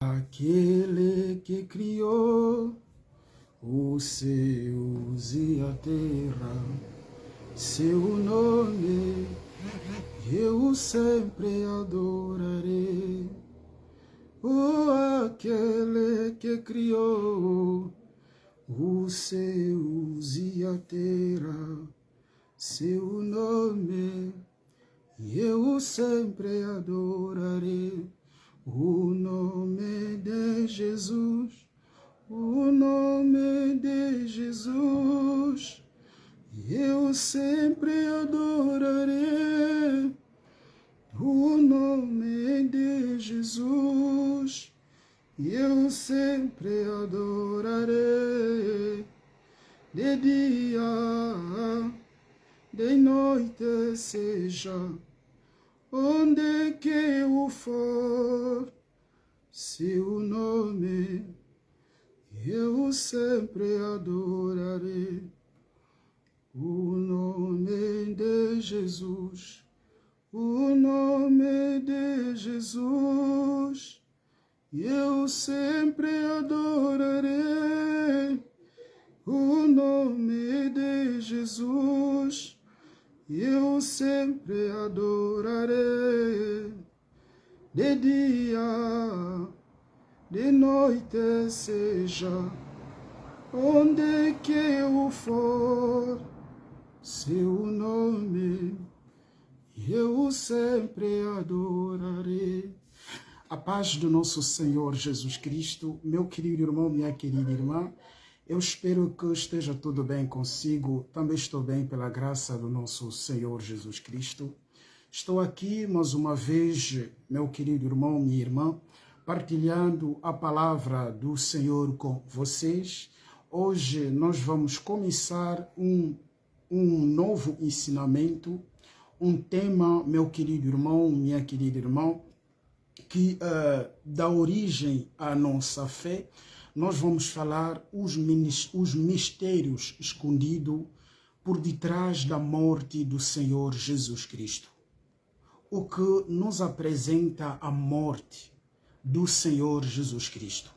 Aquele que criou os céus e a terra, seu nome eu sempre adorarei. Oh, aquele que criou os céus e a terra, seu nome eu sempre adorarei. O nome de Jesus, o nome de Jesus, eu sempre adorarei. O nome de Jesus, eu sempre adorarei. De dia, de noite seja, onde que eu for, seu nome eu sempre adorarei. O nome de Jesus, o nome de Jesus, eu sempre adorarei. O nome de Jesus, eu sempre adorarei. De dia, de noite seja, onde que eu for, seu nome eu sempre adorarei. A paz do nosso Senhor Jesus Cristo, meu querido irmão, minha querida irmã, eu espero que esteja tudo bem consigo. Também estou bem pela graça do nosso Senhor Jesus Cristo. Estou aqui mais uma vez, meu querido irmão, minha irmã, partilhando a palavra do Senhor com vocês. Hoje nós vamos começar um novo ensinamento, um tema, meu querido irmão, minha querida irmã, que dá origem à nossa fé. Nós vamos falar os mistérios escondidos por detrás da morte do Senhor Jesus Cristo. O que nos apresenta a morte do Senhor Jesus Cristo?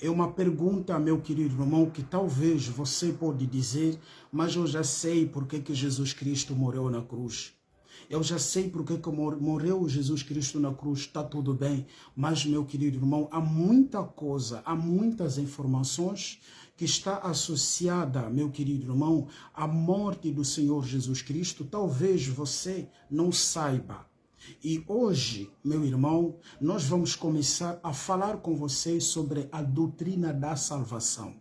É uma pergunta, meu querido irmão, que talvez você pode dizer, mas eu já sei por que Jesus Cristo morreu na cruz. Eu já sei por que morreu Jesus Cristo na cruz, está tudo bem. Mas, meu querido irmão, há muita coisa, há muitas informações que está associada, meu querido irmão, à morte do Senhor Jesus Cristo. Talvez você não saiba. E hoje, meu irmão, nós vamos começar a falar com vocês sobre a doutrina da salvação.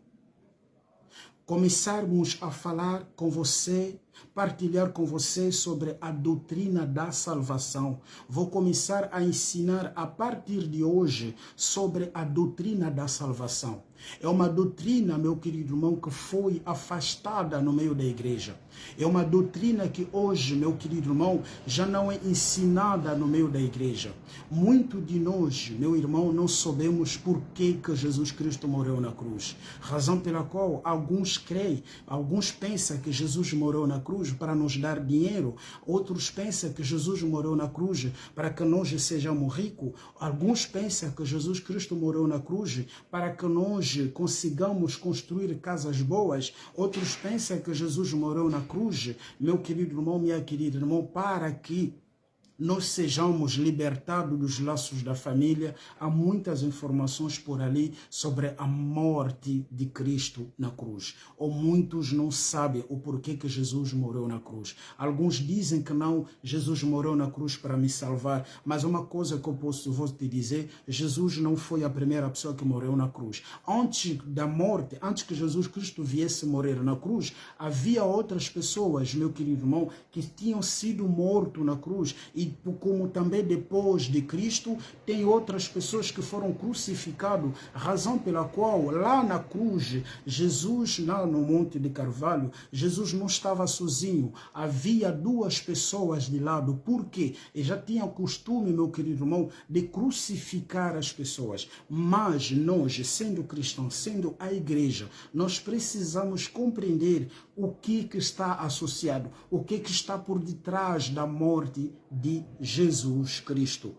Começarmos a falar com você, partilhar com você sobre a doutrina da salvação. Vou começar a ensinar a partir de hoje sobre a doutrina da salvação. É uma doutrina, meu querido irmão, que foi afastada no meio da igreja. É uma doutrina que hoje, meu querido irmão, já não é ensinada no meio da igreja. Muito de nós, meu irmão, não sabemos por que Jesus Cristo morreu na cruz. Razão pela qual alguns creem, alguns pensam que Jesus morreu na cruz para nos dar dinheiro, outros pensam que Jesus morreu na cruz para que nós sejamos ricos, alguns pensam que Jesus Cristo morreu na cruz para que nós consigamos construir casas boas, outros pensam que Jesus morreu na cruz, meu querido irmão, minha querida irmã, para que nós sejamos libertados dos laços da família. Há muitas informações por ali sobre a morte de Cristo na cruz. Ou muitos não sabem o porquê que Jesus morreu na cruz. Alguns dizem que não, Jesus morreu na cruz para me salvar. Mas uma coisa que eu vou te dizer, Jesus não foi a primeira pessoa que morreu na cruz. Antes da morte, antes que Jesus Cristo viesse morrer na cruz, havia outras pessoas, meu querido irmão, que tinham sido mortos na cruz. E como também depois de Cristo, tem outras pessoas que foram crucificadas, razão pela qual lá na cruz, Jesus, lá no Monte de Carvalho, Jesus não estava sozinho, havia duas pessoas de lado. Por quê? Ele já tinha o costume, meu querido irmão, de crucificar as pessoas. Mas nós, sendo cristãos, sendo a igreja, nós precisamos compreender o que está associado, o que está por detrás da morte de Jesus Cristo.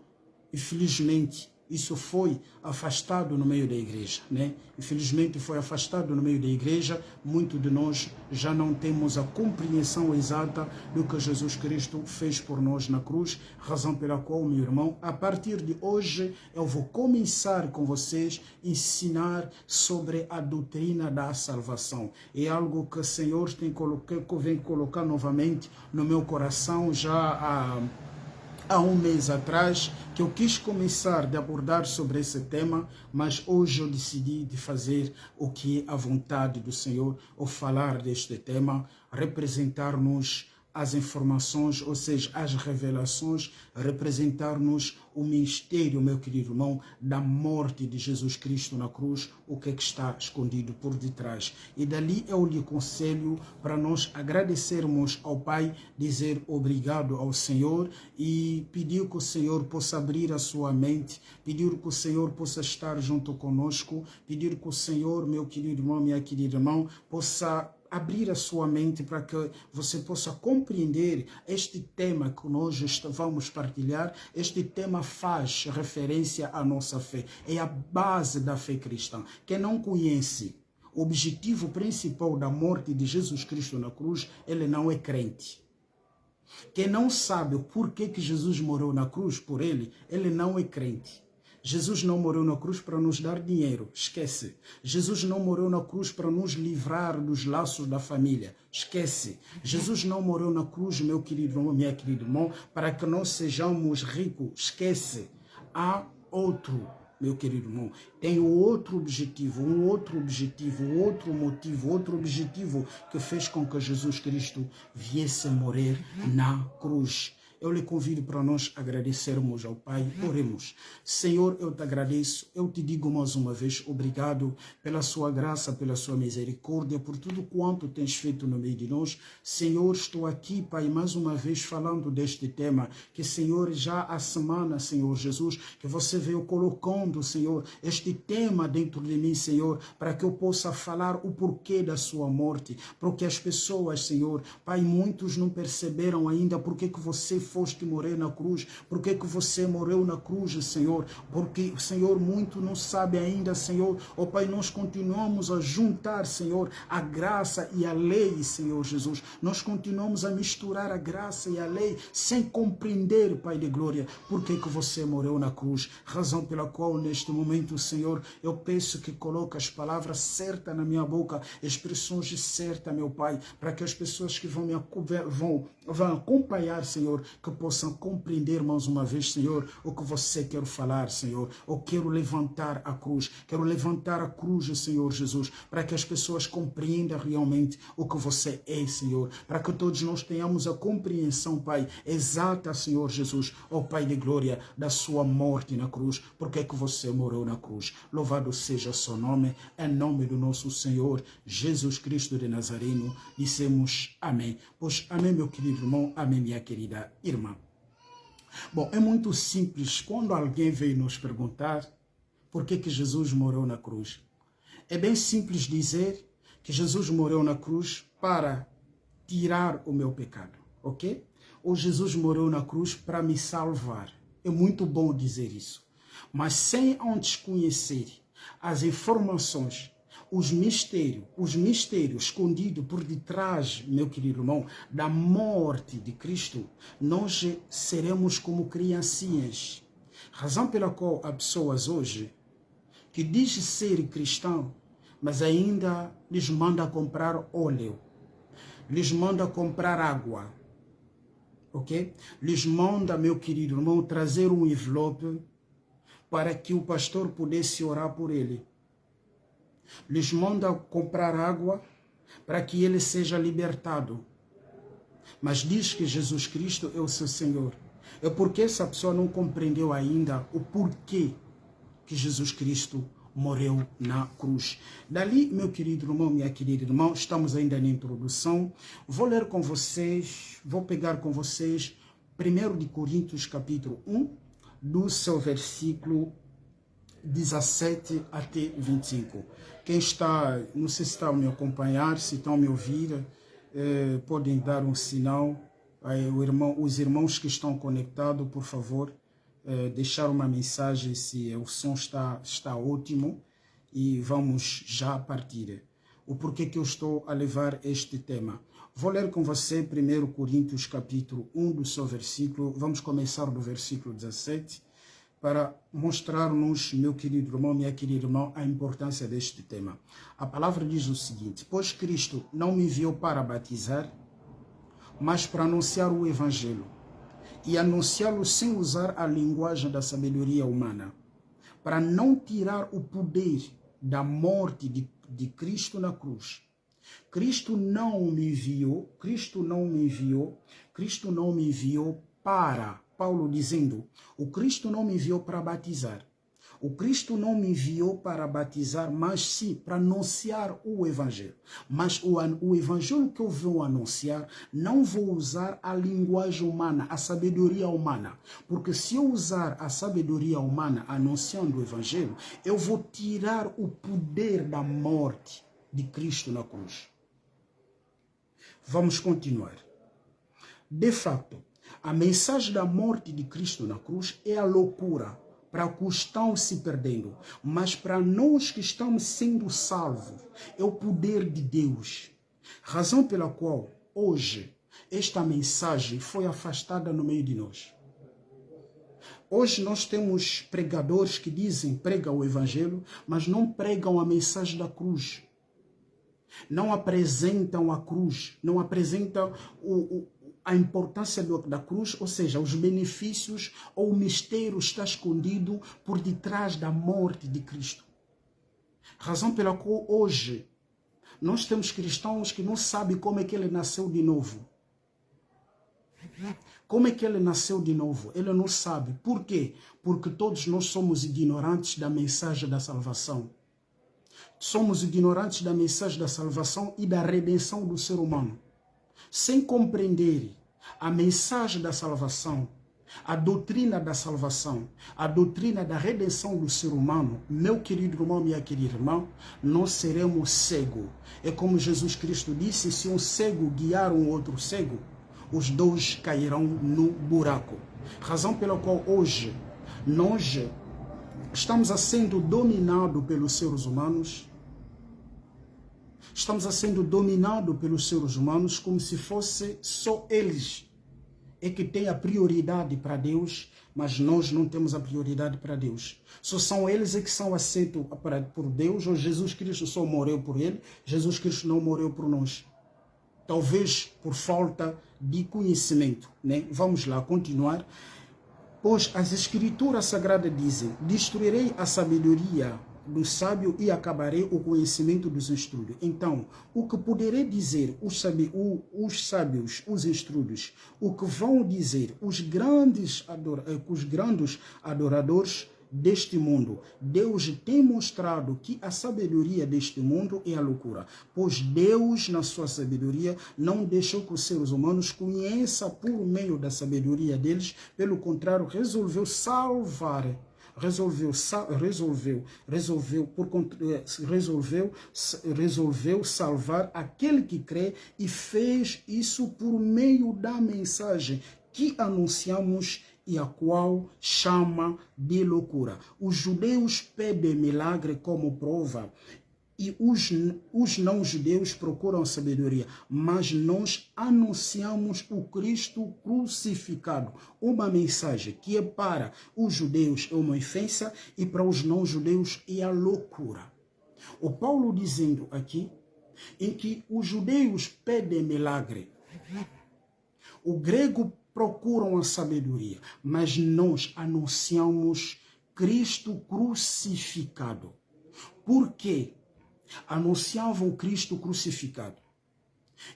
Infelizmente, Isso foi afastado no meio da igreja, né? Infelizmente foi afastado no meio da igreja. Muitos de nós já não temos a compreensão exata do que Jesus Cristo fez por nós na cruz, razão pela qual, meu irmão, a partir de hoje eu vou começar com vocês a ensinar sobre a doutrina da salvação. É algo que o Senhor vem colocar novamente no meu coração já há um mês atrás, que eu quis começar a abordar sobre esse tema, mas hoje eu decidi de fazer o que é a vontade do Senhor, ou falar deste tema, representar-nos as informações, ou seja, as revelações, representar-nos o mistério, meu querido irmão, da morte de Jesus Cristo na cruz, o que é que está escondido por detrás. E dali eu lhe aconselho para nós agradecermos ao Pai, dizer obrigado ao Senhor e pedir que o Senhor possa abrir a sua mente, pedir que o Senhor possa estar junto conosco, pedir que o Senhor, meu querido irmão, minha querida irmã, possa abrir a sua mente para que você possa compreender este tema que nós vamos partilhar. Este tema faz referência à nossa fé, é a base da fé cristã. Quem não conhece o objetivo principal da morte de Jesus Cristo na cruz, ele não é crente. Quem não sabe o porquê que Jesus morreu na cruz por ele não é crente. Jesus não morreu na cruz para nos dar dinheiro, esquece. Jesus não morreu na cruz para nos livrar dos laços da família, esquece. Jesus não morreu na cruz, meu querido irmão, minha querida irmã, para que nós sejamos ricos, esquece. Há outro, meu querido irmão, tem outro objetivo, outro motivo, outro objetivo que fez com que Jesus Cristo viesse morrer na cruz. Eu lhe convido para nós agradecermos ao Pai. Oremos. Senhor, eu te agradeço. Eu te digo mais uma vez obrigado pela sua graça, pela sua misericórdia, por tudo quanto tens feito no meio de nós. Senhor, estou aqui, Pai, mais uma vez falando deste tema, que, Senhor, já há semana, Senhor Jesus, que você veio colocando, Senhor, este tema dentro de mim, Senhor, para que eu possa falar o porquê da sua morte, porque as pessoas, Senhor, Pai, muitos não perceberam ainda porque que você foste morrer na cruz, porque que você morreu na cruz, Senhor, porque, Senhor, muito não sabe ainda, Senhor, ó Pai, nós continuamos a juntar, Senhor, a graça e a lei, Senhor Jesus, nós continuamos a misturar a graça e a lei, sem compreender, Pai de glória, porque que você morreu na cruz, razão pela qual, neste momento, Senhor, eu peço que coloque as palavras certas na minha boca, expressões certas, meu Pai, para que as pessoas que vão acompanhar, Senhor, que possam compreender mais uma vez, Senhor, o que você quer falar, Senhor. Eu quero levantar a cruz, Senhor Jesus, para que as pessoas compreendam realmente o que você é, Senhor, para que todos nós tenhamos a compreensão, Pai, exata, Senhor Jesus, ó Pai de glória, da sua morte na cruz, porque é que você morreu na cruz. Louvado seja o seu nome, em nome do nosso Senhor Jesus Cristo de Nazareno, dissemos amém. Pois amém, meu querido irmão, amém, minha querida irmã. Bom, é muito simples quando alguém veio nos perguntar por que Jesus morreu na cruz. É bem simples dizer que Jesus morreu na cruz para tirar o meu pecado, ok? Ou Jesus morreu na cruz para me salvar. É muito bom dizer isso. Mas sem antes conhecer as informações, os mistérios escondidos por detrás, meu querido irmão, da morte de Cristo, nós seremos como criancinhas. Razão pela qual há pessoas hoje que dizem ser cristão, mas ainda lhes manda comprar óleo, lhes manda comprar água, ok? Lhes manda, meu querido irmão, trazer um envelope para que o pastor pudesse orar por ele. Lhes manda comprar água para que ele seja libertado. Mas diz que Jesus Cristo é o seu Senhor. É porque essa pessoa não compreendeu ainda o porquê que Jesus Cristo morreu na cruz. Dali, meu querido irmão, minha querida irmã, estamos ainda na introdução. Vou ler com vocês, vou pegar com vocês 1 de Coríntios capítulo 1, do seu versículo 17 até 25. Quem está, não sei se estão a me acompanhar, se estão a me ouvir, podem dar um sinal. Os irmãos que estão conectados, por favor, deixar uma mensagem se o som está ótimo e vamos já partir. O porquê que eu estou a levar este tema. Vou ler com você 1 Coríntios capítulo 1 do seu versículo. Vamos começar do versículo 17 para mostrar-nos, meu querido irmão, minha querida irmã, a importância deste tema. A palavra diz o seguinte: pois Cristo não me enviou para batizar, mas para anunciar o Evangelho, e anunciá-lo sem usar a linguagem da sabedoria humana, para não tirar o poder da morte de Cristo na cruz. Cristo não me enviou para, Paulo dizendo, o Cristo não me enviou para batizar. O Cristo não me enviou para batizar, mas sim para anunciar o Evangelho. Mas o Evangelho que eu vou anunciar, não vou usar a linguagem humana, a sabedoria humana. Porque se eu usar a sabedoria humana anunciando o Evangelho, eu vou tirar o poder da morte de Cristo na cruz. Vamos continuar. De fato, a mensagem da morte de Cristo na cruz é a loucura para os que estão se perdendo, mas para nós que estamos sendo salvos, é o poder de Deus. Razão pela qual, hoje, esta mensagem foi afastada no meio de nós. Hoje nós temos pregadores que pregam o Evangelho, mas não pregam a mensagem da cruz. Não apresentam a cruz, não apresentam a importância da cruz, ou seja, os benefícios ou o mistério está escondido por detrás da morte de Cristo. Razão pela qual hoje nós temos cristãos que não sabem como é que ele nasceu de novo. Como é que ele nasceu de novo? Ele não sabe. Por quê? Porque todos nós somos ignorantes da mensagem da salvação. Somos ignorantes da mensagem da salvação e da redenção do ser humano. Sem compreender a mensagem da salvação, a doutrina da salvação, a doutrina da redenção do ser humano, meu querido irmão, minha querida irmã, nós seremos cegos. É como Jesus Cristo disse, se um cego guiar um outro cego, os dois cairão no buraco. Razão pela qual hoje nós estamos sendo dominados pelos seres humanos. Estamos sendo dominados pelos seres humanos como se fosse só eles é que têm a prioridade para Deus, mas nós não temos a prioridade para Deus. Só são eles que são aceitos por Deus, ou Jesus Cristo só morreu por ele, Jesus Cristo não morreu por nós. Talvez por falta de conhecimento, né? Vamos lá, continuar. Pois as Escrituras Sagradas dizem, destruirei a sabedoria do sábio e acabarei o conhecimento dos instruídos. Então, o que poderei dizer os sábios, os instruídos, o que vão dizer os grandes adoradores deste mundo? Deus tem mostrado que a sabedoria deste mundo é a loucura, pois Deus, na sua sabedoria, não deixou que os seres humanos conheçam por meio da sabedoria deles, pelo contrário, resolveu salvar aquele que crê, e fez isso por meio da mensagem que anunciamos e a qual chama de loucura. Os judeus pedem milagre como prova e os não-judeus procuram sabedoria, mas nós anunciamos o Cristo crucificado, uma mensagem que é para os judeus é uma ofensa e para os não-judeus é a loucura. O Paulo dizendo aqui, em que os judeus pedem milagre, o grego procuram a sabedoria, mas nós anunciamos Cristo crucificado. Por quê? Anunciavam Cristo crucificado.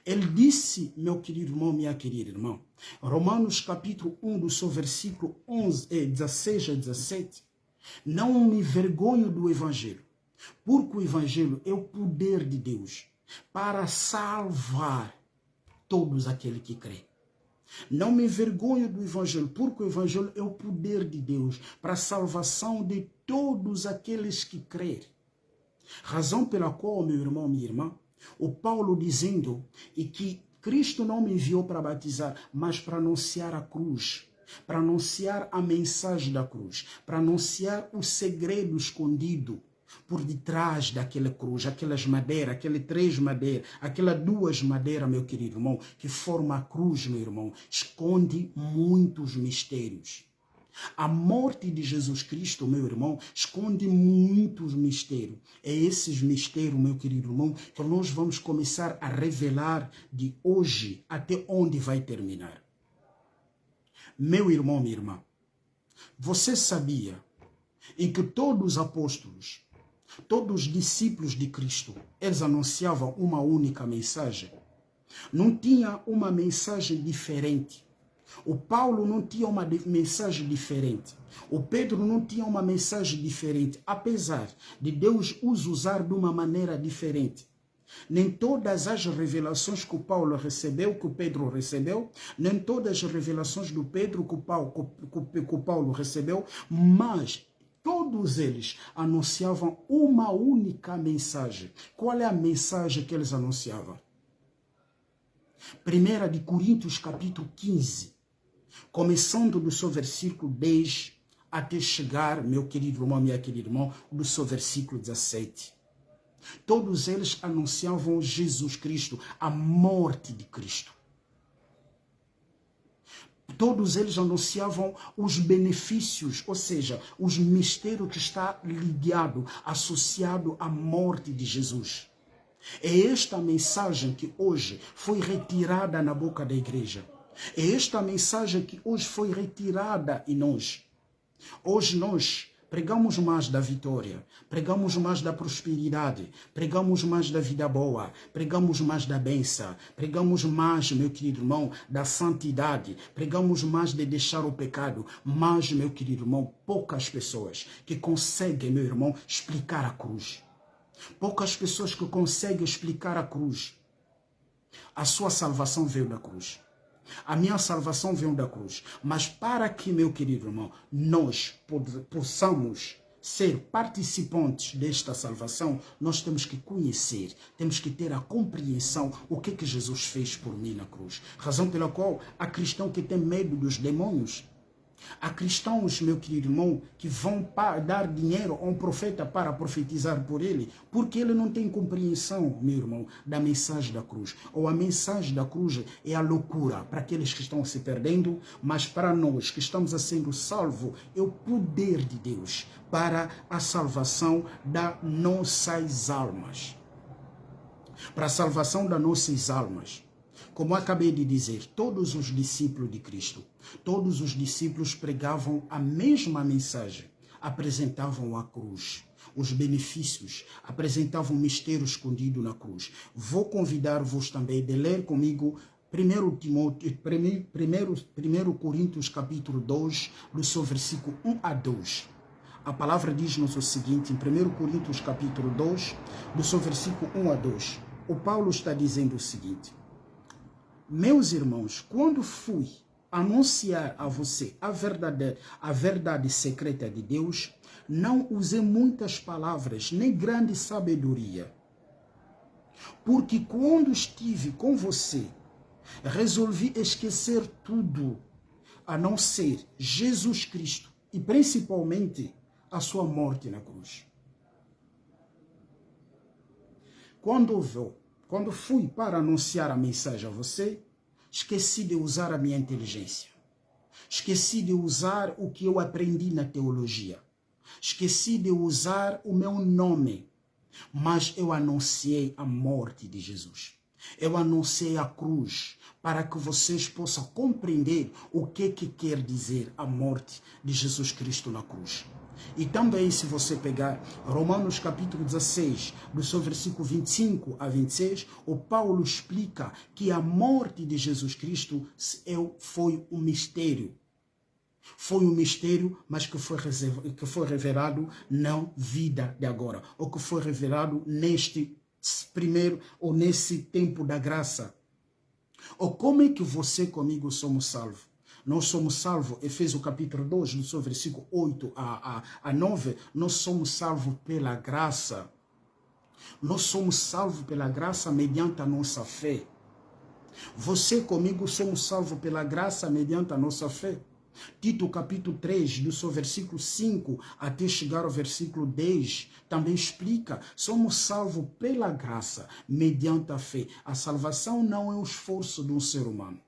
Ele disse, meu querido irmão, minha querida irmã, Romanos capítulo 1, do seu versículo 16 a 17, não me vergonho do Evangelho, porque o Evangelho é o poder de Deus para salvar todos aqueles que creem. Não me envergonho do Evangelho, porque o Evangelho é o poder de Deus para a salvação de todos aqueles que crerem. Razão pela qual, meu irmão, minha irmã, o Paulo dizendo e que Cristo não me enviou para batizar, mas para anunciar a cruz. para anunciar a mensagem da cruz, para anunciar o segredo escondido por detrás daquela cruz, aquelas madeiras, aquele 3 madeiras, aquela 2 madeiras, meu querido irmão, que forma a cruz, meu irmão, esconde muitos mistérios. A morte de Jesus Cristo, meu irmão, esconde muitos mistérios. É esses mistérios, meu querido irmão, que nós vamos começar a revelar de hoje até onde vai terminar. Meu irmão, minha irmã, você sabia em que todos os apóstolos, todos os discípulos de Cristo, eles anunciavam uma única mensagem? Não tinha uma mensagem diferente. O Paulo não tinha uma mensagem diferente. O Pedro não tinha uma mensagem diferente, apesar de Deus os usar de uma maneira diferente. Nem todas as revelações que o Paulo recebeu, que o Pedro recebeu, nem todas as revelações do Pedro que o Paulo recebeu, mas todos eles anunciavam uma única mensagem. Qual é a mensagem que eles anunciavam? 1 de Coríntios capítulo 15, começando do seu versículo 10 até chegar, meu querido irmão, minha querida irmã, do seu versículo 17. Todos eles anunciavam Jesus Cristo, a morte de Cristo. Todos eles anunciavam os benefícios, ou seja, os mistérios que está ligado, associado à morte de Jesus. É esta mensagem que hoje foi retirada na boca da igreja. É esta mensagem que hoje foi retirada em nós. Hoje nós pregamos mais da vitória, pregamos mais da prosperidade, pregamos mais da vida boa, pregamos mais da bênção, pregamos mais, meu querido irmão, da santidade, pregamos mais de deixar o pecado, mas, meu querido irmão, poucas pessoas que conseguem, meu irmão, explicar a cruz. Poucas pessoas que conseguem explicar a cruz. A sua salvação veio da cruz. A minha salvação veio da cruz. Mas para que, meu querido irmão, nós possamos ser participantes desta salvação, nós temos que conhecer, temos que ter a compreensão o que Jesus fez por mim na cruz. Razão pela qual há cristão que tem medo dos demônios. Há cristãos, meu querido irmão, que vão dar dinheiro a um profeta para profetizar por ele, porque ele não tem compreensão, meu irmão, da mensagem da cruz. Ou a mensagem da cruz é a loucura para aqueles que estão se perdendo, mas para nós que estamos a sendo salvos, é o poder de Deus para a salvação das nossas almas. Para a salvação das nossas almas. Como acabei de dizer, todos os discípulos de Cristo, todos os discípulos pregavam a mesma mensagem, apresentavam a cruz, os benefícios, apresentavam o mistério escondido na cruz. Vou convidar-vos também de ler comigo 1 Coríntios capítulo 2, do seu versículo 1 a 2. A palavra diz-nos o seguinte, em 1 Coríntios capítulo 2, do seu versículo 1 a 2. O Paulo está dizendo o seguinte: meus irmãos, quando fui anunciar a você a verdade secreta de Deus, não usei muitas palavras, nem grande sabedoria. Porque quando estive com você, resolvi esquecer tudo, a não ser Jesus Cristo e principalmente a sua morte na cruz. Quando fui para anunciar a mensagem a você, esqueci de usar a minha inteligência. Esqueci de usar o que eu aprendi na teologia. Esqueci de usar o meu nome. Mas eu anunciei a morte de Jesus. Eu anunciei a cruz para que vocês possam compreender o que quer dizer a morte de Jesus Cristo na cruz. E também, se você pegar Romanos capítulo 16, do seu versículo 25 a 26, o Paulo explica que a morte de Jesus Cristo foi um mistério. Foi um mistério, mas que foi revelado na vida de agora. Ou que foi revelado neste primeiro, ou nesse tempo da graça. Ou como é que você comigo somos salvos? Nós somos salvos, Efésios capítulo 2, no seu versículo 8 a 9, nós somos salvos pela graça. Nós somos salvos pela graça mediante a nossa fé. Você comigo somos salvos pela graça mediante a nossa fé. Tito capítulo 3, do seu versículo 5 até chegar ao versículo 10, também explica, somos salvos pela graça, mediante a fé. A salvação não é o esforço de um ser humano.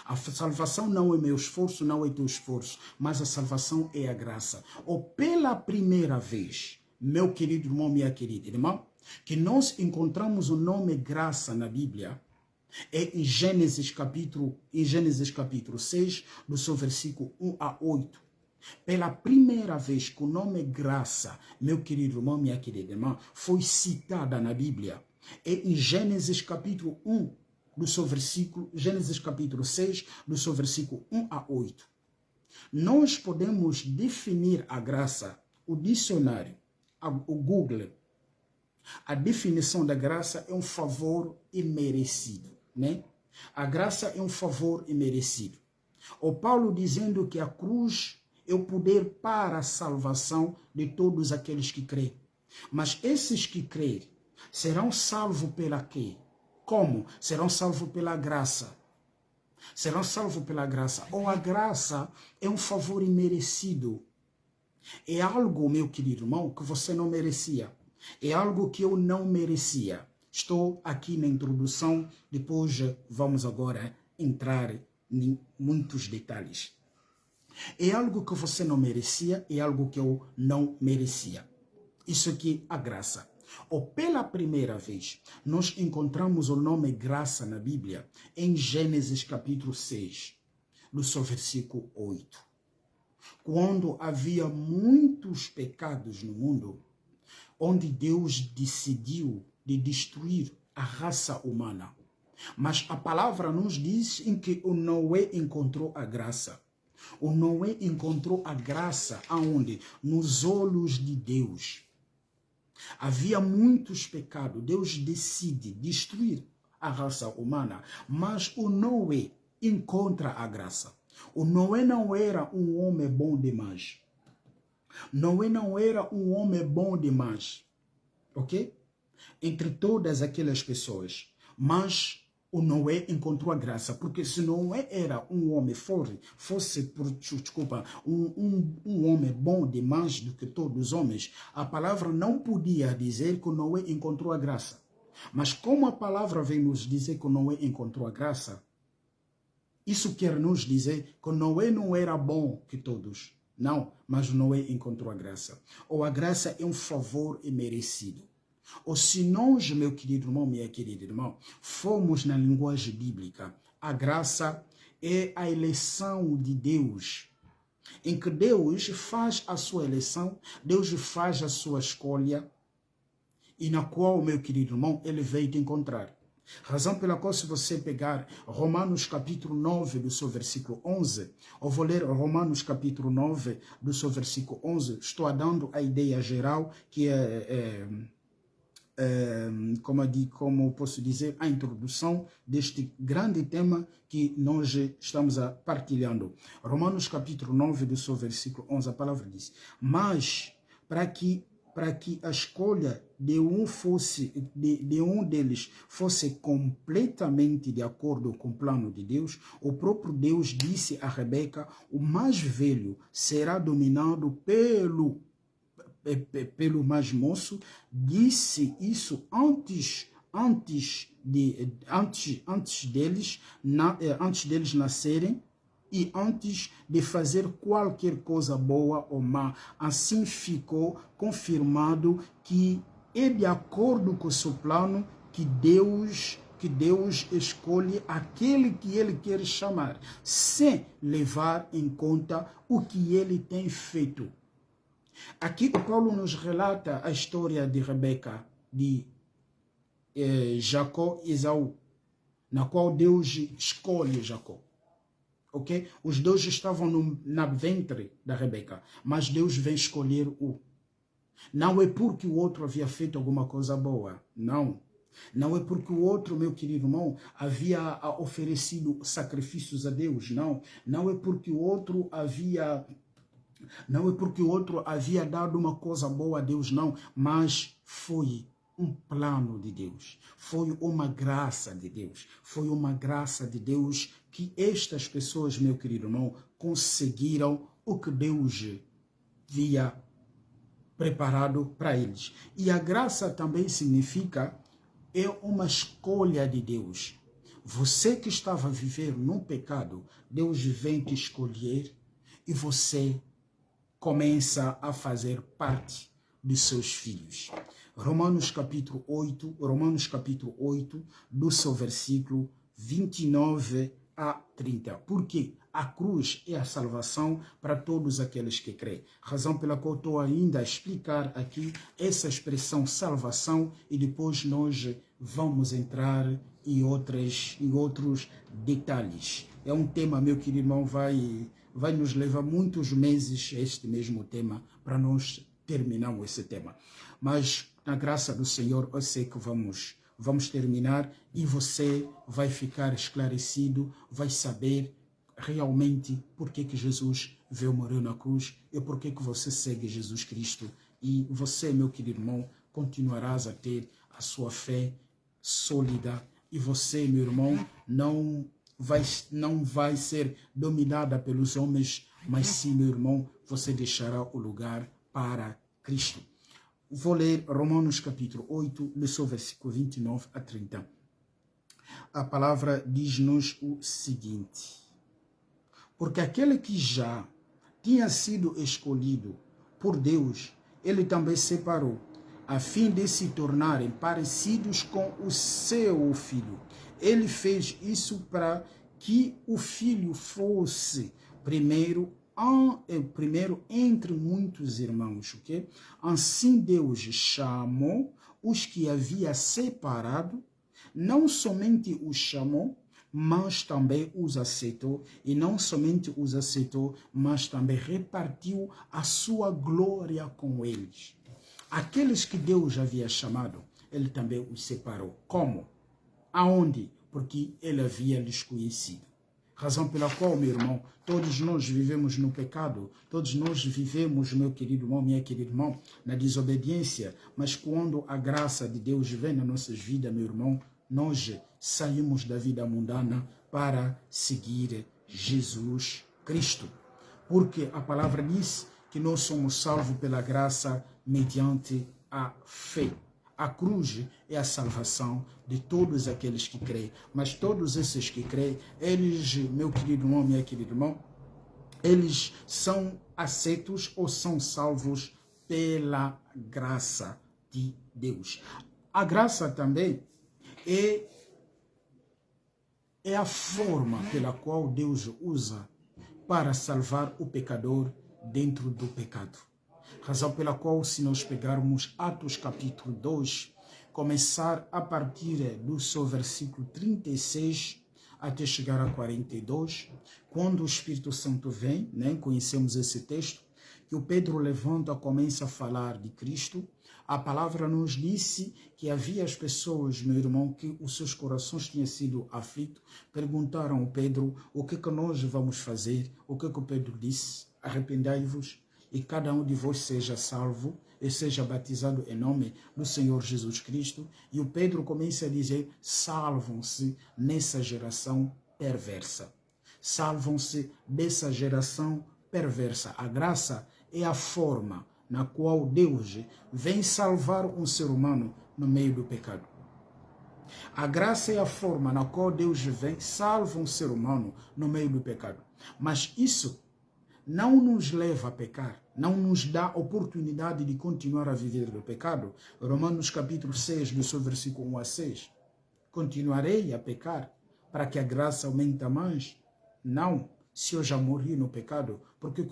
A salvação não é meu esforço, não é teu esforço, mas a salvação é a graça. Ou pela primeira vez, meu querido irmão, minha querida irmã, que nós encontramos o nome graça na Bíblia, é em Gênesis capítulo 6, do seu versículo 1 a 8. Pela primeira vez que o nome graça, meu querido irmão, minha querida irmã, foi citada na Bíblia, é em Gênesis capítulo 1, do seu versículo, Gênesis capítulo 6, do seu versículo 1 a 8. Nós podemos definir a graça, o dicionário, o Google, a definição da graça é um favor imerecido, né? A graça é um favor imerecido. O Paulo dizendo que a cruz é o poder para a salvação de todos aqueles que creem. Mas esses que creem serão salvos pela quê? Como? Serão salvos pela graça. Serão salvos pela graça. Ou a graça é um favor imerecido. É algo, meu querido irmão, que você não merecia. É algo que eu não merecia. Estou aqui na introdução, depois vamos agora entrar em muitos detalhes. É algo que você não merecia, é algo que eu não merecia. Isso aqui é a graça. Ou pela primeira vez, nós encontramos o nome graça na Bíblia em Gênesis capítulo 6, no seu versículo 8. Quando havia muitos pecados no mundo, onde Deus decidiu de destruir a raça humana. Mas a palavra nos diz em que o Noé encontrou a graça. O Noé encontrou a graça aonde? Nos olhos de Deus. Havia muitos pecados. Deus decide destruir a raça humana, mas o Noé encontra a graça. O Noé não era um homem bom demais. Noé não era um homem bom demais, ok? Entre todas aquelas pessoas. Mas o Noé encontrou a graça, porque se Noé era um homem um homem bom demais do que todos os homens, a palavra não podia dizer que o Noé encontrou a graça. Mas como a palavra vem nos dizer que o Noé encontrou a graça, isso quer nos dizer que Noé não era bom que todos. Não, mas Noé encontrou a graça. Ou a graça é um favor imerecido. Ou se nós, meu querido irmão, minha querida irmã, formos na linguagem bíblica, a graça é a eleição de Deus. Em que Deus faz a sua eleição, Deus faz a sua escolha, e na qual, meu querido irmão, ele veio te encontrar. Razão pela qual, se você pegar Romanos capítulo 9, do seu versículo 11, eu vou ler Romanos capítulo 9, do seu versículo 11, estou dando a ideia geral, que como posso dizer, a introdução deste grande tema que nós estamos partilhando. Romanos capítulo 9, do seu versículo 11, a palavra diz: mas para que a escolha de um deles fosse completamente de acordo com o plano de Deus, o próprio Deus disse a Rebeca: o mais velho será dominado pelo mais moço. Disse isso antes deles nascerem, e antes de fazer qualquer coisa boa ou má. Assim ficou confirmado que é de acordo com o seu plano que Deus escolhe aquele que ele quer chamar, sem levar em conta o que ele tem feito. Aqui o Paulo nos relata a história de Rebeca, de Jacó e Esaú, na qual Deus escolhe Jacó. Ok? Os dois estavam na ventre da Rebeca, mas Deus vem escolher um. Não é porque o outro havia feito alguma coisa boa, não. Não é porque o outro, meu querido irmão, havia oferecido sacrifícios a Deus, não. Não é porque o outro havia dado uma coisa boa a Deus, não. Mas foi um plano de Deus, foi uma graça de Deus, foi uma graça de Deus que estas pessoas, meu querido irmão, conseguiram o que Deus havia preparado para eles. E a graça também significa, é uma escolha de Deus. Você que estava a viver no pecado, Deus vem te escolher e você começa a fazer parte de seus filhos. Romanos capítulo 8, do seu versículo 29 a 30. Por quê? A cruz é a salvação para todos aqueles que creem. Razão pela qual estou ainda a explicar aqui essa expressão salvação e depois nós vamos entrar em outros detalhes. É um tema, meu querido irmão, vai nos levar muitos meses a este mesmo tema para nós terminarmos esse tema. Mas na graça do Senhor eu sei que vamos terminar e você vai ficar esclarecido, vai saber realmente por que Jesus veio morrer na cruz e por que você segue Jesus Cristo. E você, meu querido irmão, continuarás a ter a sua fé sólida e você, meu irmão, não vai ser dominada pelos homens, mas sim, meu irmão, você deixará o lugar para Cristo. Vou ler Romanos capítulo 8, do seu versículo 29 a 30. A palavra diz-nos o seguinte: porque aquele que já tinha sido escolhido por Deus, ele também separou, a fim de se tornarem parecidos com o seu filho. Ele fez isso para que o filho fosse primeiro entre muitos irmãos, ok? Assim Deus chamou os que havia separado, não somente os chamou, mas também os aceitou, e não somente os aceitou, mas também repartiu a sua glória com eles. Aqueles que Deus havia chamado, ele também os separou. Como? Aonde? Porque ele havia lhes conhecido. Razão pela qual, meu irmão, todos nós vivemos no pecado, todos nós vivemos, meu querido irmão, minha querida irmã, na desobediência, mas quando a graça de Deus vem nas nossas vidas, meu irmão, nós saímos da vida mundana para seguir Jesus Cristo. Porque a palavra diz que nós somos salvos pela graça mediante a fé. A cruz é a salvação de todos aqueles que creem. Mas todos esses que creem, eles, meu querido irmão, minha querida irmã, eles são aceitos ou são salvos pela graça de Deus. A graça também é a forma pela qual Deus usa para salvar o pecador dentro do pecado. Razão pela qual, se nós pegarmos Atos capítulo 2, começar a partir do seu versículo 36 até chegar a 42, quando o Espírito Santo vem, né, conhecemos esse texto, que o Pedro levanta, começa a falar de Cristo. A palavra nos disse que havia as pessoas, meu irmão, que os seus corações tinham sido aflitos, perguntaram ao Pedro o que nós vamos fazer. O que o Pedro disse? Arrependai-vos e cada um de vós seja salvo e seja batizado em nome do Senhor Jesus Cristo. E o Pedro começa a dizer: salvam-se nessa geração perversa. Salvam-se dessa geração perversa. A graça é a forma na qual Deus vem salvar um ser humano no meio do pecado. A graça é a forma na qual Deus vem salva um ser humano no meio do pecado. Mas isso não nos leva a pecar, não nos dá oportunidade de continuar a viver do pecado. Romanos capítulo 6, do seu versículo 1 a 6. Continuarei a pecar para que a graça aumente mais? Não. Se eu já morri no pecado, por que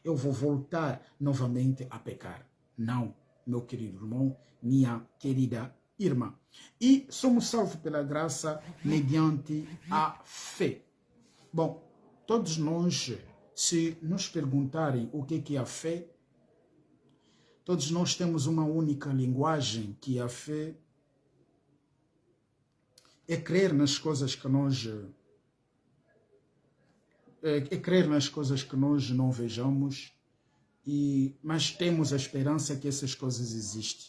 eu vou voltar novamente a pecar? Não, meu querido irmão, minha querida irmã. E somos salvos pela graça mediante a fé. Bom, todos nós, se nos perguntarem o que é a fé, todos nós temos uma única linguagem, que a fé é crer nas coisas que nós não vejamos, mas temos a esperança que essas coisas existem.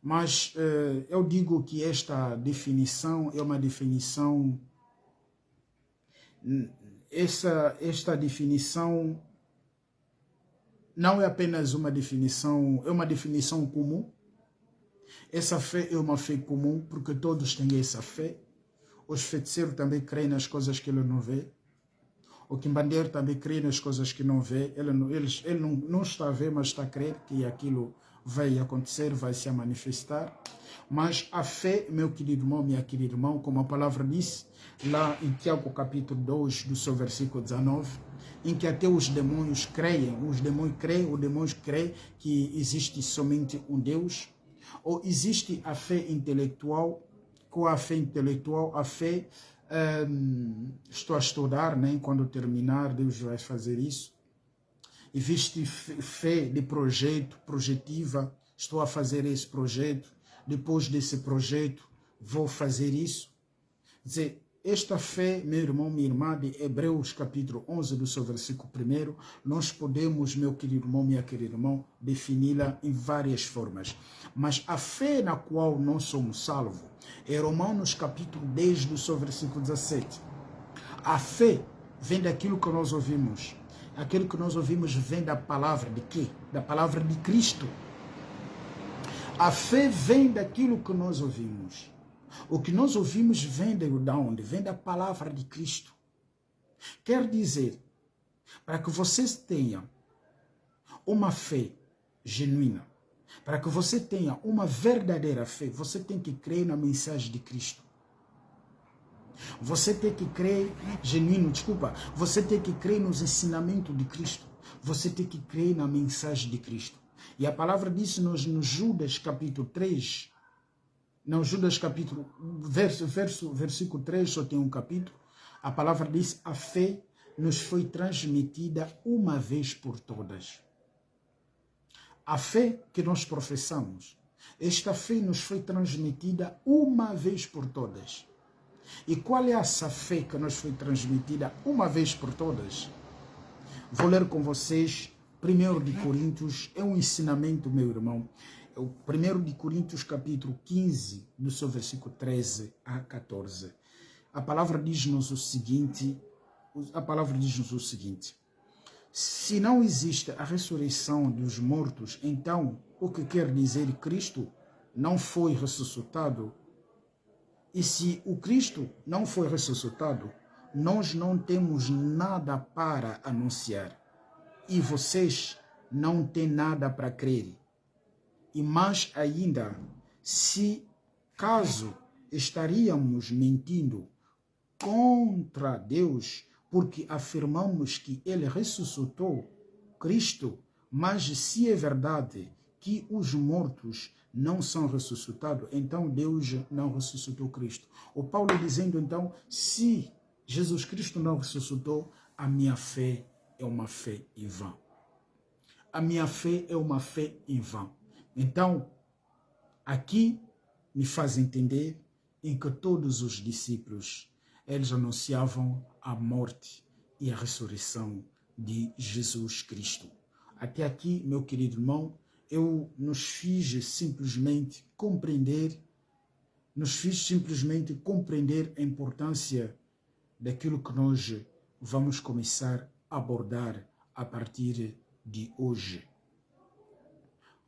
Mas eu digo que esta definição é uma definição, esta definição não é apenas uma definição, é uma definição comum. Essa fé é uma fé comum, porque todos têm essa fé. Os feiticeiros também creem nas coisas que ele não vê. O quimbandeiro também crê nas coisas que não vê. Ele não está a ver, mas está a crer que aquilo vai acontecer, vai se manifestar. Mas a fé, meu querido irmão, minha querida irmã, como a palavra diz, lá em Tiago capítulo 2, do seu versículo 19, em que até os demônios creem, os demônios creem que existe somente um Deus, ou existe a fé intelectual. Com a fé intelectual, a fé, estou a estudar, né? Quando terminar, Deus vai fazer isso. Existe fé de projeto, projetiva, estou a fazer esse projeto, depois desse projeto vou fazer isso. Quer dizer, esta fé, meu irmão, minha irmã, de Hebreus capítulo 11, do seu versículo 1, nós podemos, meu querido irmão, minha querida irmã, defini-la em várias formas. Mas a fé na qual nós somos salvos é Romanos capítulo 10, do seu versículo 17. A fé vem daquilo que nós ouvimos. Aquilo que nós ouvimos vem da palavra de quê? Da palavra de Cristo. A fé vem daquilo que nós ouvimos. O que nós ouvimos vem de onde? Vem da palavra de Cristo. Quer dizer, para que vocês tenham uma fé genuína, para que você tenha uma verdadeira fé, você tem que crer na mensagem de Cristo. Você tem que crer você tem que crer nos ensinamentos de Cristo. Você tem que crer na mensagem de Cristo. E a palavra diz no Judas capítulo 3, não, Judas capítulo, versículo 3, só tem um capítulo. A palavra diz: a fé nos foi transmitida uma vez por todas. A fé que nós professamos, esta fé nos foi transmitida uma vez por todas. E qual é essa fé que nos foi transmitida uma vez por todas? Vou ler com vocês 1 de Coríntios, é um ensinamento, meu irmão. O 1 de Coríntios, capítulo 15, do seu versículo 13 a 14. A palavra diz-nos o seguinte, se não existe a ressurreição dos mortos, então o que quer dizer Cristo não foi ressuscitado? E se o Cristo não foi ressuscitado, nós não temos nada para anunciar. E vocês não têm nada para crer. E mais ainda, se caso estaríamos mentindo contra Deus, porque afirmamos que Ele ressuscitou Cristo, mas se é verdade que os mortos não são ressuscitados, então Deus não ressuscitou Cristo. O Paulo dizendo então, se Jesus Cristo não ressuscitou, a minha fé é uma fé em vão. A minha fé é uma fé em vão. Então, aqui me faz entender em que todos os discípulos, eles anunciavam a morte e a ressurreição de Jesus Cristo. Até aqui, meu querido irmão, eu nos fiz simplesmente compreender a importância daquilo que nós vamos começar a abordar a partir de hoje.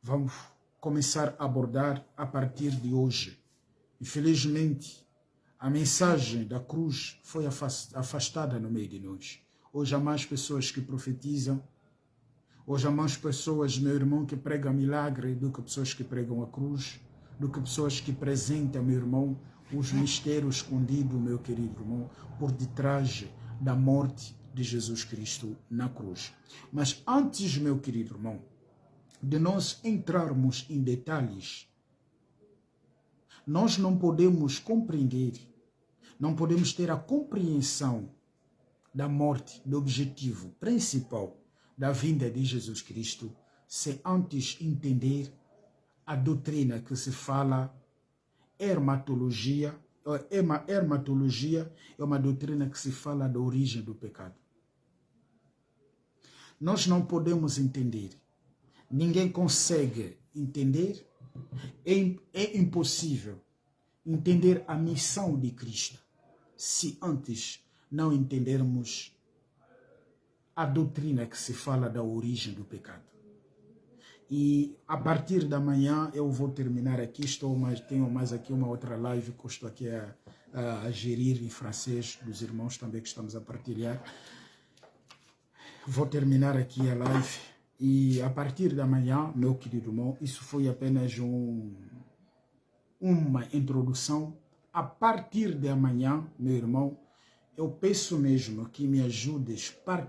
Vamos começar a abordar a partir de hoje. Infelizmente, a mensagem da cruz foi afastada no meio de nós. Hoje há mais pessoas que profetizam. Hoje há mais pessoas, meu irmão, que pregam milagre do que pessoas que pregam a cruz, do que pessoas que apresentam, meu irmão, os mistérios escondidos, meu querido irmão, por detrás da morte de Jesus Cristo na cruz. Mas antes, meu querido irmão, de nós entrarmos em detalhes, nós não podemos compreender, não podemos ter a compreensão da morte, do objetivo principal da vinda de Jesus Cristo, se antes entender a doutrina que se fala hermatologia. Hermatologia é uma doutrina que se fala da origem do pecado. Nós não podemos entender, ninguém consegue entender É impossível entender a missão de Cristo se antes não entendermos a doutrina que se fala da origem do pecado. E a partir da manhã eu vou terminar aqui, tenho mais aqui uma outra live que eu estou aqui a gerir em francês, dos irmãos também que estamos a partilhar. Vou terminar aqui a live e a partir da manhã, meu querido irmão, isso foi apenas uma introdução. A partir de amanhã, meu irmão, eu peço mesmo que me ajudes a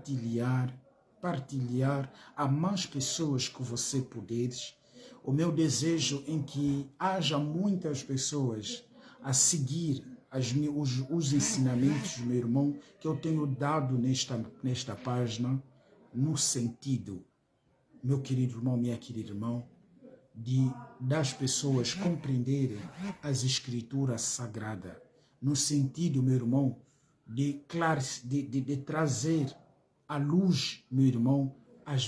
partilhar a mais pessoas que você puderes. O meu desejo é que haja muitas pessoas a seguir os ensinamentos, meu irmão, que eu tenho dado nesta página, no sentido, meu querido irmão, minha querida irmã, das pessoas compreenderem as escrituras sagradas, no sentido, meu irmão, de trazer à luz, meu irmão, as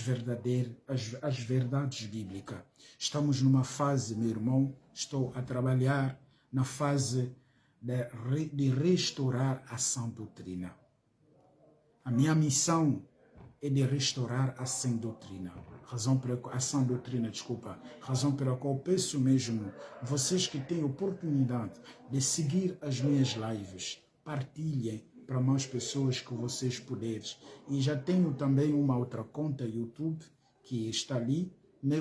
verdades bíblicas. Estamos numa fase, meu irmão, estou a trabalhar na fase de restaurar a sã doutrina. A minha missão é de restaurar a sã doutrina. Razão pela qual eu peço mesmo, vocês que têm oportunidade de seguir as minhas lives, partilhem para mais pessoas que vocês puderem. E já tenho também uma outra conta YouTube que está ali,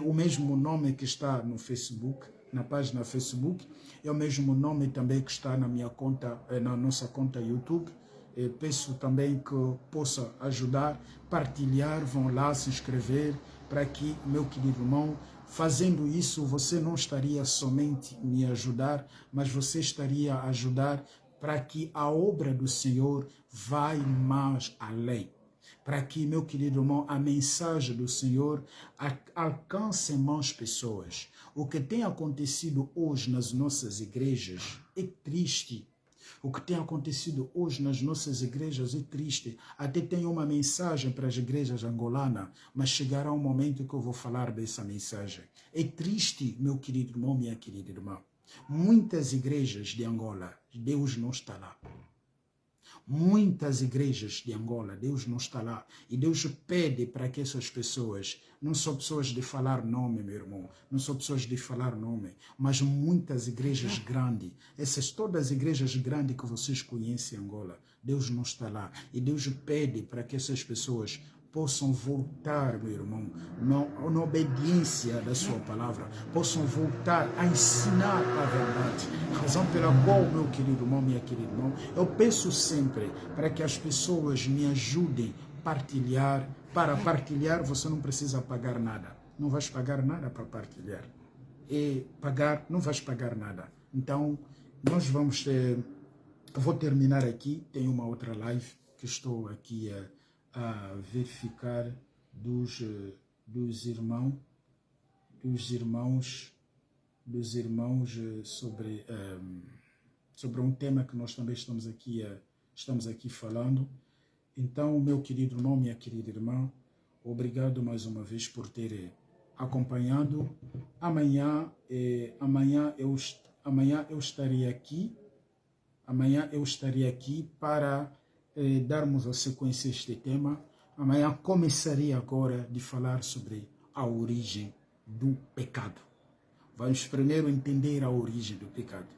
o mesmo nome que está no Facebook, na página Facebook, é o mesmo nome também que está na minha conta, na nossa conta YouTube. Eu peço também que possa ajudar, partilhar, vão lá se inscrever, para que, meu querido irmão, fazendo isso, você não estaria somente me ajudar, mas você estaria a ajudar para que a obra do Senhor vá mais além. Para que, meu querido irmão, a mensagem do Senhor alcance mais pessoas. O que tem acontecido hoje nas nossas igrejas é triste. O que tem acontecido hoje nas nossas igrejas é triste. Até tenho uma mensagem para as igrejas angolanas, mas chegará um momento que eu vou falar dessa mensagem. É triste, meu querido irmão, minha querida irmã. Muitas igrejas de Angola, Deus não está lá. Muitas igrejas de Angola, Deus não está lá. E Deus pede para que essas pessoas, não são pessoas de falar nome, meu irmão, não são pessoas de falar nome, mas muitas igrejas grandes, todas as igrejas grandes que vocês conhecem em Angola, Deus não está lá. E Deus pede para que essas pessoas possam voltar, meu irmão, na obediência da sua palavra, possam voltar a ensinar a verdade. Razão pela qual, meu querido irmão, minha querida irmã, eu peço sempre para que as pessoas me ajudem a partilhar. Para partilhar, você não precisa pagar nada. Não vais pagar nada para partilhar. Não vais pagar nada. Então, nós vamos ter... Eu vou terminar aqui. Tem uma outra live que estou aqui a verificar dos irmãos sobre um tema que nós também estamos aqui falando. Então, meu querido irmão, minha querida irmã, obrigado mais uma vez por ter acompanhado. Amanhã eu estarei aqui. Amanhã eu estarei aqui para darmos a sequência a este tema. Amanhã começarei agora de falar sobre a origem do pecado. Vamos primeiro entender a origem do pecado.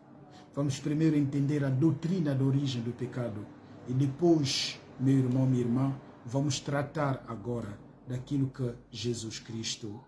Vamos primeiro entender a doutrina da origem do pecado. E depois, meu irmão, minha irmã, vamos tratar agora daquilo que Jesus Cristo,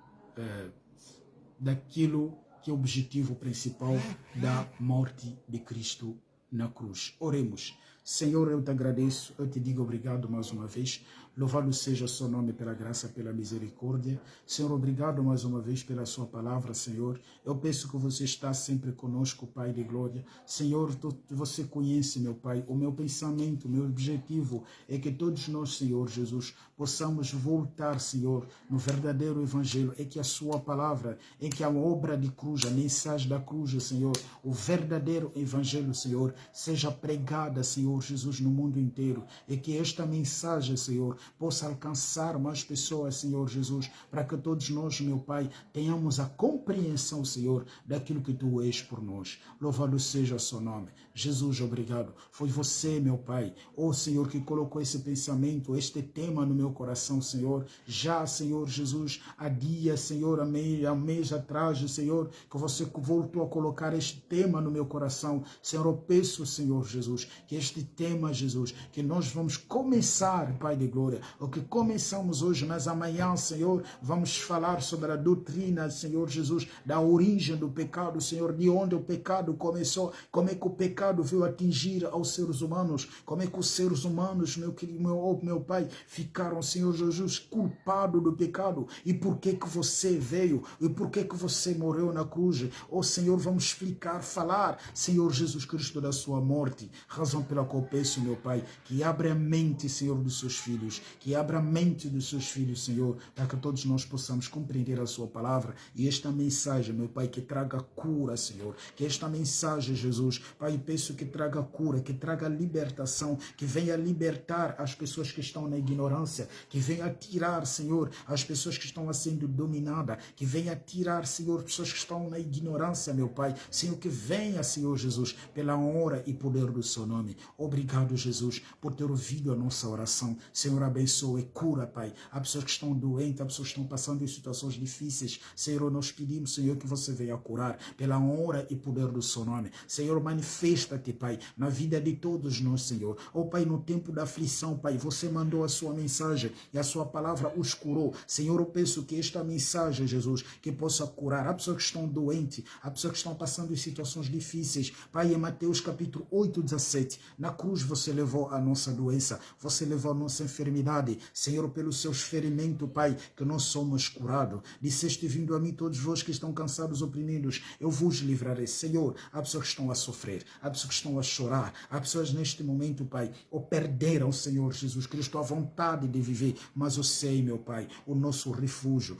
daquilo que é o objetivo principal da morte de Cristo na cruz. Oremos. Senhor, eu te agradeço, eu te digo obrigado mais uma vez. Louvado seja o seu nome pela graça, pela misericórdia. Senhor, obrigado mais uma vez pela sua palavra, Senhor. Eu peço que você está sempre conosco, Pai de glória. Senhor, você conhece, meu Pai, o meu pensamento, o meu objetivo é que todos nós, Senhor Jesus, possamos voltar, Senhor, no verdadeiro evangelho. É que a sua palavra, é que a obra de cruz, a mensagem da cruz, Senhor, o verdadeiro evangelho, Senhor, seja pregada, Senhor Jesus, no mundo inteiro. É que esta mensagem, Senhor, possa alcançar mais pessoas, Senhor Jesus, para que todos nós, meu Pai, tenhamos a compreensão, Senhor, daquilo que Tu és por nós. Louvado seja o seu nome. Jesus, obrigado. Foi você, meu Pai, Senhor, que colocou esse pensamento, este tema no meu coração, Senhor. Já, Senhor Jesus, há dias, Senhor, há mês atrás, Senhor, que você voltou a colocar este tema no meu coração. Senhor, eu peço, Senhor Jesus, que este tema, Jesus, que nós vamos começar, Pai de glória, o que começamos hoje, mas amanhã, Senhor, vamos falar sobre a doutrina, Senhor Jesus, da origem do pecado, Senhor, de onde o pecado começou, como é que o pecado veio atingir aos seres humanos, como é que os seres humanos, meu Pai, ficaram, Senhor Jesus, culpados do pecado, e por que que você veio, e por que que você morreu na cruz. Senhor, vamos explicar, falar, Senhor Jesus Cristo, da sua morte, razão pela qual peço, meu Pai, que abra a mente, Senhor, dos seus filhos, que abra a mente dos seus filhos, Senhor, para que todos nós possamos compreender a sua palavra, e esta mensagem, meu Pai, que traga cura, Senhor, que esta mensagem, Jesus, Pai, peço que traga cura, que traga libertação, que venha libertar as pessoas que estão na ignorância, que venha tirar, Senhor, as pessoas que estão sendo dominadas, que venha tirar, Senhor, pessoas que estão na ignorância, meu Pai, Senhor, que venha, Senhor Jesus, pela honra e poder do seu nome. Obrigado, Jesus, por ter ouvido a nossa oração. Senhor, abençoe, cura, Pai. Há pessoas que estão doentes, há pessoas que estão passando em situações difíceis. Senhor, nós pedimos, Senhor, que você venha curar pela honra e poder do seu nome. Senhor, manifesta-te, Pai, na vida de todos nós, Senhor. Pai, no tempo da aflição, Pai, você mandou a sua mensagem e a sua palavra os curou. Senhor, eu peço que esta mensagem, Jesus, que possa curar. Há pessoas que estão doentes, há pessoas que estão passando em situações difíceis. Pai, em Mateus capítulo 8, 17, na cruz você levou a nossa doença, você levou a nossa enfermidade. Senhor, pelos seus ferimentos, Pai, que nós somos curados. Disseste, vindo a mim todos vós que estão cansados, oprimidos, eu vos livrarei. Senhor, há pessoas que estão a sofrer, há pessoas que estão a chorar, há pessoas neste momento, Pai, perderam, Senhor Jesus Cristo, a vontade de viver, mas eu sei, meu Pai, o nosso refúgio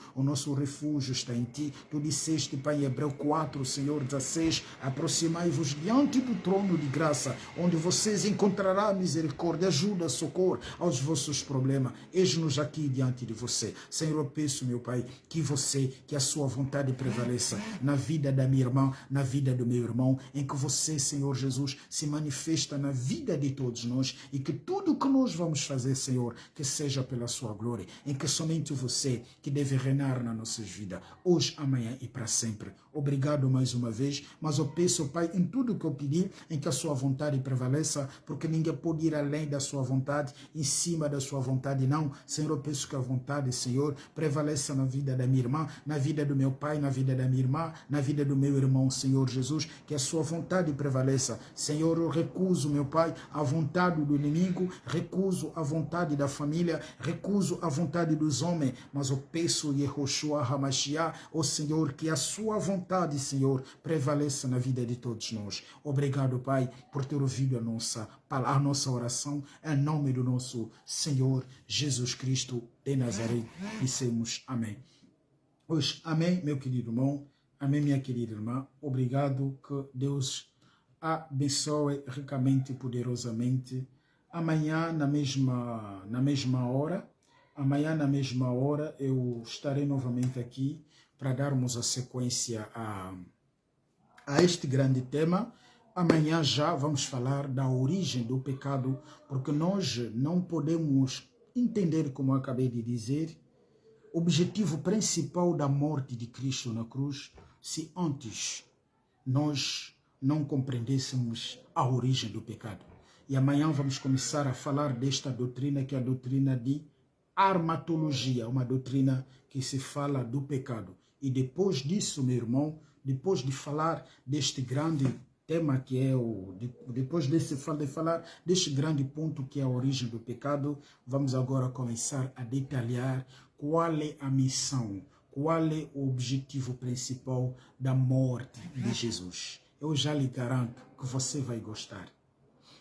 está em Ti. Tu disseste, Pai, em Hebreu 4, Senhor, 16, aproximai-vos diante do trono de graça, onde vocês encontrarão misericórdia, ajuda, socorro aos vossos problemas. Eis-nos aqui diante de você. Senhor, eu peço, meu Pai, que a sua vontade prevaleça na vida da minha irmã, na vida do meu irmão, em que você, Senhor Jesus, se manifesta na vida de todos nós, e que tudo que nós vamos fazer, Senhor, que seja pela sua glória, em que somente você que deve reinar nas nossas vidas, hoje, amanhã e para sempre. Obrigado mais uma vez, mas eu peço, Pai, em tudo que eu pedi, em que a sua vontade prevaleça, porque ninguém pode ir além da sua vontade, em cima da sua vontade, não. Senhor, eu peço que a vontade, Senhor, prevaleça na vida da minha irmã, na vida do meu pai, na vida da minha irmã, na vida do meu irmão, Senhor Jesus, que a sua vontade prevaleça. Senhor, eu recuso, meu Pai, a vontade do inimigo, recuso a vontade da família, recuso a vontade dos homens, mas eu peço, Yehoshua HaMashiach, ó Senhor, que a sua vontade, Senhor, prevaleça na vida de todos nós. Obrigado, Pai, por ter ouvido a nossa oração, em nome do nosso Senhor Jesus Cristo de Nazaré. Dissemos amém. Hoje, amém, meu querido irmão, amém, minha querida irmã. Obrigado, que Deus abençoe ricamente e poderosamente. Amanhã, na mesma hora, eu estarei novamente aqui para darmos a sequência a este grande tema. Amanhã já vamos falar da origem do pecado, porque nós não podemos entender, como eu acabei de dizer, o objetivo principal da morte de Cristo na cruz, se antes nós não compreendêssemos a origem do pecado. E amanhã vamos começar a falar desta doutrina, que é a doutrina de armatologia, uma doutrina que se fala do pecado. E depois disso, meu irmão, depois de falar deste grande tema que é depois de falar deste grande ponto que é a origem do pecado, vamos agora começar a detalhar qual é a missão, qual é o objetivo principal da morte de Jesus. Eu já lhe garanto que você vai gostar.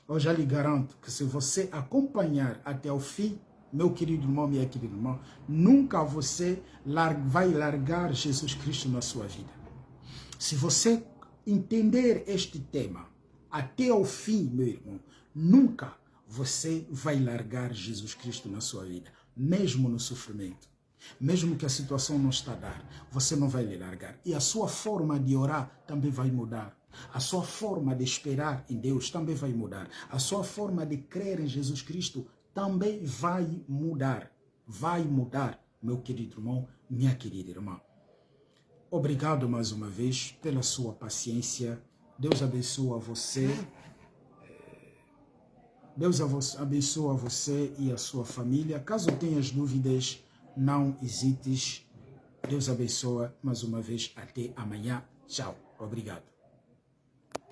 Eu já lhe garanto que se você acompanhar até o fim, meu querido irmão, minha querida irmã, nunca você vai largar Jesus Cristo na sua vida. Se você entender este tema até o fim, meu irmão, nunca você vai largar Jesus Cristo na sua vida. mesmo no sofrimento. Mesmo que a situação não está a dar, você não vai lhe largar. E a sua forma de orar também vai mudar. A sua forma de esperar em Deus também vai mudar. A sua forma de crer em Jesus Cristo também vai mudar. Vai mudar, meu querido irmão, minha querida irmã. Obrigado mais uma vez pela sua paciência. Deus abençoe você. Deus abençoe você e a sua família. Caso tenhas dúvidas, não hesites. Deus abençoe mais uma vez. Até amanhã. Tchau. Obrigado.